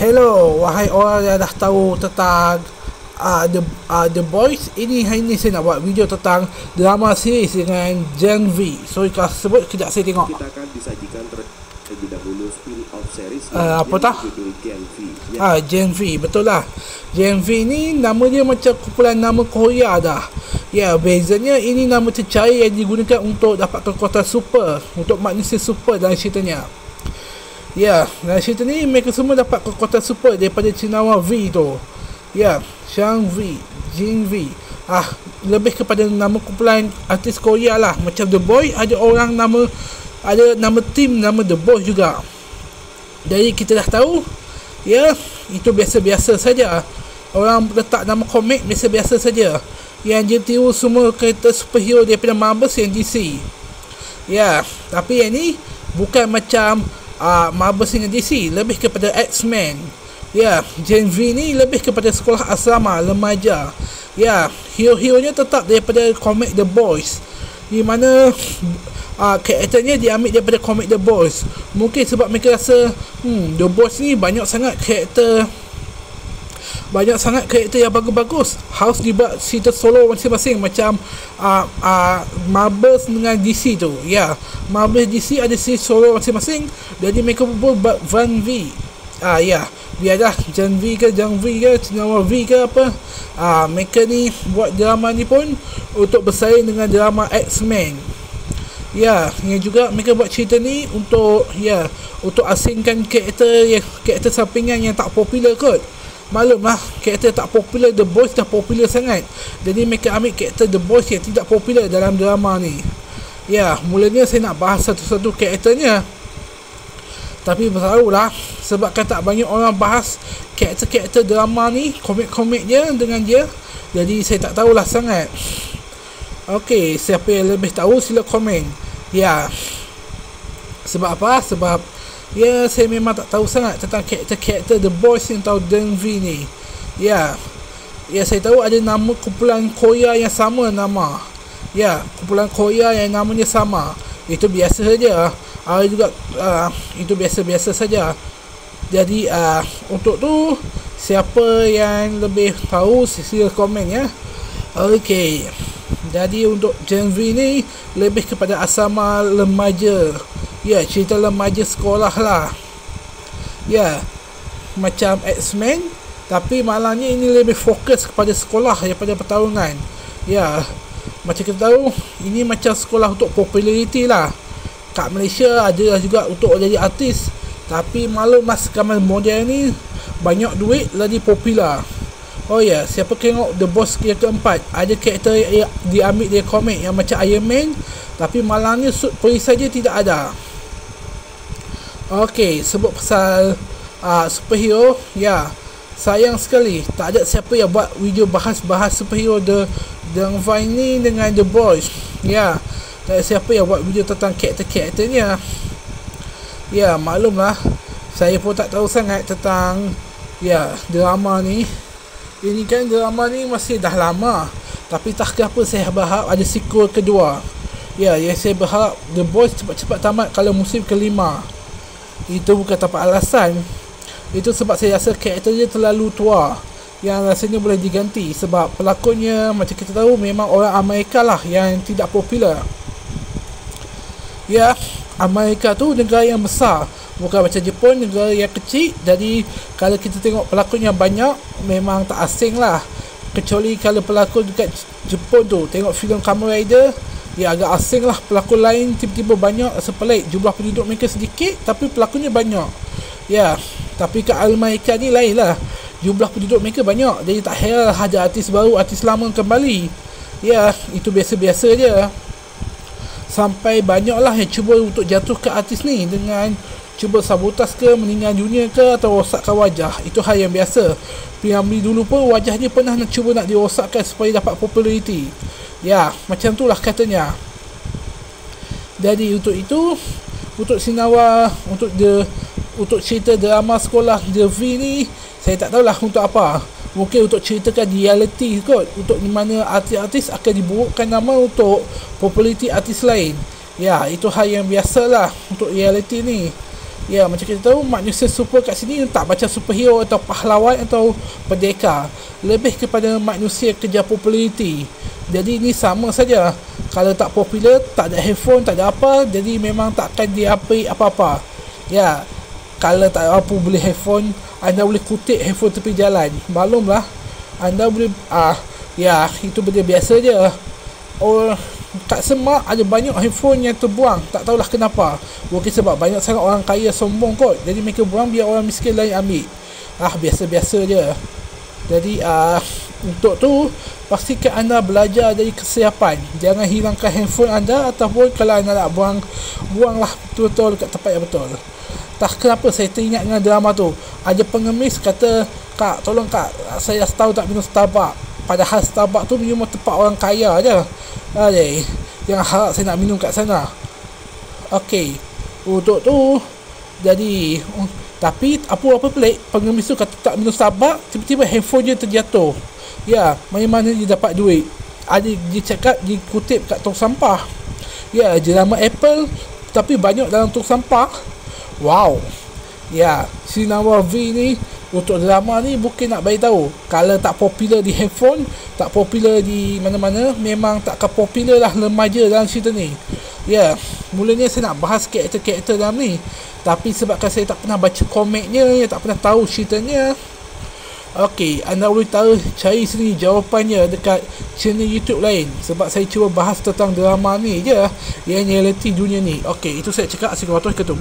Hello, wahai orang yang dah tahu tentang The Boys. Hari ni saya nak buat video tentang drama series dengan Gen V. So kalau sebut kejap saya tengok. Kita akan disajikan terlebih dahulu spin-off series apa tah? Gen V. Gen V, betul lah. Gen V ni nama dia macam kumpulan nama Korea dah. Ya, bezanya ini nama tercair yang digunakan untuk dapat kekuatan super, untuk manusia super dalam ceritanya. Ya, dalam cerita ni mereka semua dapat kekuatan super daripada cendawan V tu. Ya, Shang V, Jin V. Lebih kepada nama kumpulan artis Korea lah. Macam The Boy, ada nama tim nama The Boy juga. Jadi kita dah tahu, ya, itu biasa-biasa saja. Orang letak nama komik biasa-biasa saja. Yang dia tiru semua kereta superhero daripada Marvel yang DC. Ya, tapi yang ni bukan macam Marvel dengan DC, lebih kepada X-Men. Ya, Gen V ni lebih kepada sekolah asrama, remaja. Ya, hero-heronya tetap daripada komik The Boys, di mana karakternya diambil daripada komik The Boys. Mungkin sebab mereka rasa The Boys ni banyak sangat karakter yang bagus-bagus, harus dibuat cerita solo masing-masing macam Marvel dengan DC tu. Ya, Marvel DC ada cerita solo masing-masing, jadi mereka pun buat Van V. Ya, biarlah Gen V ke cendawan V ke apa, mereka ni buat drama ni pun untuk bersaing dengan drama X-Men. Ya, yang juga mereka buat cerita ni untuk asingkan karakter sampingan yang tak popular kot. Maklumlah, karakter tak popular The Boys dah popular sangat, jadi mereka ambil karakter The Boys yang tidak popular dalam drama ni. Ya, mulanya saya nak bahas satu-satu karakternya, tapi bertaruhlah sebabkan tak banyak orang bahas karakter-karakter drama ni, komik-komik dia dengan dia, jadi saya tak tahulah sangat. Okey, siapa yang lebih tahu sila komen. Ya, sebab apa? Sebab ya, saya memang tak tahu sangat tentang karakter-karakter The Boys yang tahu Gen V ni. Ya, saya tahu ada nama kumpulan Korea yang sama nama. Ya, kumpulan Korea yang namanya sama. Itu biasa saja. Juga itu biasa-biasa saja. Jadi untuk tu, siapa yang lebih tahu sila komen ya. Okey. Jadi untuk Gen V ni lebih kepada asrama remaja. Ya, cerita remaja sekolah lah. Ya, macam X-Men, tapi malangnya ini lebih fokus kepada sekolah daripada pertarungan. Ya, macam kita tahu, ini macam sekolah untuk populariti lah. Kat Malaysia ada juga untuk jadi artis, tapi maklum mas zaman moden ni banyak duit lagi popular. Oh ya, siapa tengok The Boys yang keempat, ada karakter yang diambil dari komik yang macam Iron Man, tapi malangnya suit polis saja tidak ada. Okey, sebut pasal superhero, ya, sayang sekali tak ada siapa yang buat video bahas superhero The Vine ni dengan The Boys. Ya, tak ada siapa yang buat video tentang karakter-karakternya. Ya, maklumlah, saya pun tak tahu sangat tentang drama ni. Ini kan drama ni masih dah lama, tapi tak kenapa saya berharap ada sequel kedua. Ya, yang saya berharap The Boys cepat-cepat tamat kalau musim kelima. Itu bukan tanpa alasan. Itu sebab saya rasa karakter dia terlalu tua, yang rasanya boleh diganti. Sebab pelakonnya macam kita tahu memang orang Amerika lah yang tidak popular. Ya, Amerika tu negara yang besar, bukan macam Jepun, negara yang kecil. Jadi kalau kita tengok pelakon yang banyak, memang tak asing lah. Kecuali kalau pelakon dekat Jepun tu, tengok filem Kamen Rider, ya agak asing lah. Pelakon lain tiba-tiba banyak, sepelik. Jumlah penduduk mereka sedikit, tapi pelakonnya banyak. Ya, tapi kat Amerika ni lain lah, jumlah penduduk mereka banyak, jadi tak heran lah ada artis baru, artis lama kembali. Ya, itu biasa-biasa je. Sampai banyak lah yang cuba untuk jatuhkan artis ni dengan cuba sabotas ke, meninggal dunia ke, atau rosakkan wajah. Itu hal yang biasa. Piramli dulu pun wajah dia pernah cuba nak dirosakkan supaya dapat populariti. Ya, macam tu lah katanya. Jadi untuk itu, untuk Sinawa, untuk cerita drama sekolah The V ni, saya tak tahulah untuk apa. Mungkin untuk ceritakan reality kot, untuk di mana artis-artis akan diburukkan nama untuk populariti artis lain. Ya, itu hal yang biasalah untuk reality ni. Ya, macam kita tahu, manusia super kat sini tak macam superhero atau pahlawan atau pendekar, lebih kepada manusia kejar populariti. Jadi ni sama saja, kalau tak popular, tak ada handphone, tak ada apa, jadi memang tak akan diapai apa-apa. Ya, kalau tak apa beli handphone, anda boleh kutip handphone tepi jalan, maklumlah. Anda boleh ya, itu benda biasa je. Kat Semak ada banyak handphone yang terbuang, tak tahulah kenapa. Mungkin sebab banyak sangat orang kaya sombong kot, jadi mereka buang biar orang miskin lain ambil. Biasa-biasa je. Jadi untuk tu, pastikan anda belajar dari kesiapan. Jangan hilangkan handphone anda, ataupun kalau anda nak buang, buanglah betul-betul kat tempat yang betul. Tak kenapa saya teringat dengan drama tu. Ada pengemis kata, "Kak, tolong kak, saya setahun tak minum Starbucks." Padahal Starbucks tu minum tempat orang kaya je. Jangan harap saya nak minum kat sana. Okey, untuk tu, jadi tapi apa pelik, pengemis tu kata tak minum Starbucks, tiba-tiba handphone dia terjatuh. Ya, mana-mana dia dapat duit. Ada dia cakap, dia kutip kat tong sampah. Ya, jenama Apple, tapi banyak dalam tong sampah. Wow. Ya, si Nawa V ni untuk drama ni bukan nak bagi tahu, kalau tak popular di handphone, tak popular di mana-mana, memang tak akan popular lah remaja dalam cerita ni. Ya, mulanya saya nak bahas karakter-karakter dalam ni, tapi sebabkan saya tak pernah baca komiknya, tak pernah tahu ceritanya. Okey, anda boleh tahu, cari sini jawapannya dekat channel YouTube lain, sebab saya cuba bahas tentang drama ni je, yang reality dunia ni. Okey, itu saya cakap. Assalamualaikum warahmatullahi wabarakatuh.